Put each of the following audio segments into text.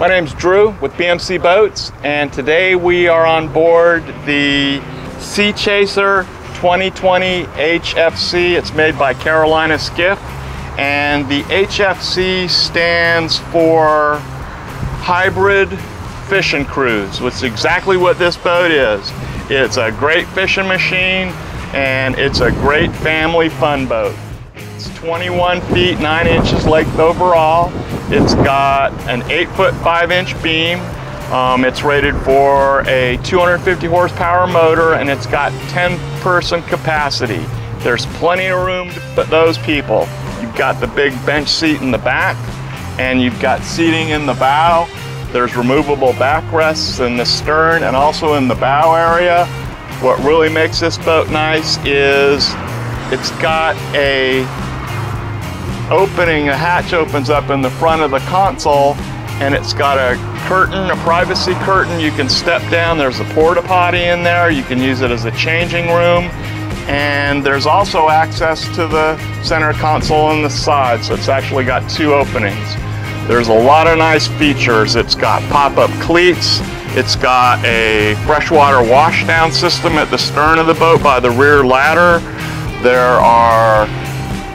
My name's Drew with BMC Boats, and today we are on board the Sea Chaser 2020 HFC. It's made by Carolina Skiff, and the HFC stands for Hybrid Fishing Cruise, which is exactly what this boat is. It's a great fishing machine, and it's a great family fun boat. It's 21 feet 9 inches length overall. It's got an 8-foot 5-inch beam. It's rated for a 250 horsepower motor, and it's got 10-person capacity. There's plenty of room to put those people. You've got the big bench seat in the back, and you've got seating in the bow. There's removable backrests in the stern and also in the bow area. What really makes this boat nice is it's got a opening. A hatch opens up in the front of the console, and it's got a curtain, a privacy curtain. You can step down. There's a porta potty in there. You can use it as a changing room, and there's also access to the center console on the side, so it's actually got 2 openings. There's a lot of nice features. It's got pop-up cleats. It's got a freshwater washdown system at the stern of the boat by the rear ladder. There are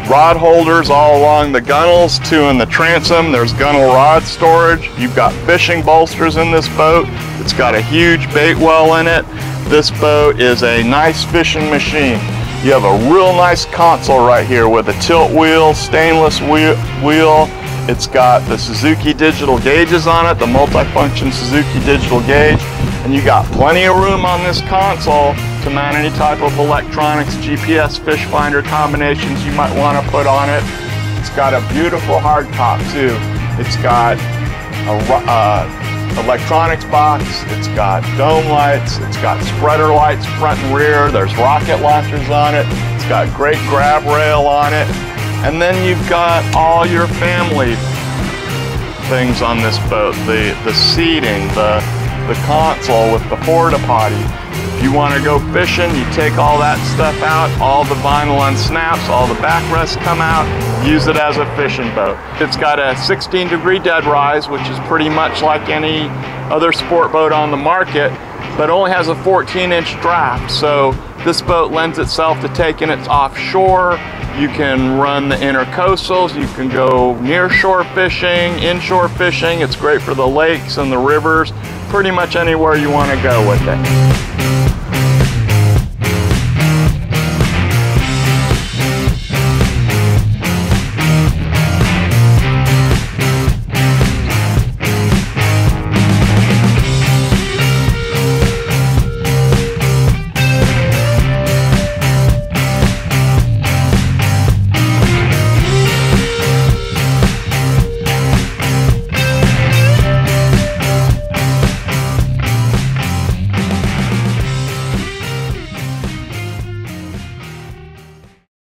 rod holders all along the gunnels, 2 in the transom. There's gunnel rod storage. You've got fishing bolsters in this boat. It's got a huge bait well in it. This boat is a nice fishing machine. You have a real nice console right here with a tilt wheel, stainless wheel. It's got the Suzuki digital gauges on it, the multifunction Suzuki digital gauge, and you got plenty of room on this console to mount any type of electronics, GPS, fish finder combinations you might want to put on it. It's got a beautiful hard top too. It's got a electronics box, it's got dome lights, it's got spreader lights front and rear, there's rocket launchers on it, it's got great grab rail on it, and then you've got all your family things on this boat, the seating, the console with the porta potty. If you want to go fishing, you take all that stuff out, all the vinyl unsnaps, all the backrests come out, use it as a fishing boat. It's got a 16-degree dead rise, which is pretty much like any other sport boat on the market, but only has a 14-inch draft, so this boat lends itself to taking it offshore. You can run the intercoastals, you can go near shore fishing, inshore fishing. It's great for the lakes and the rivers, pretty much anywhere you want to go with it.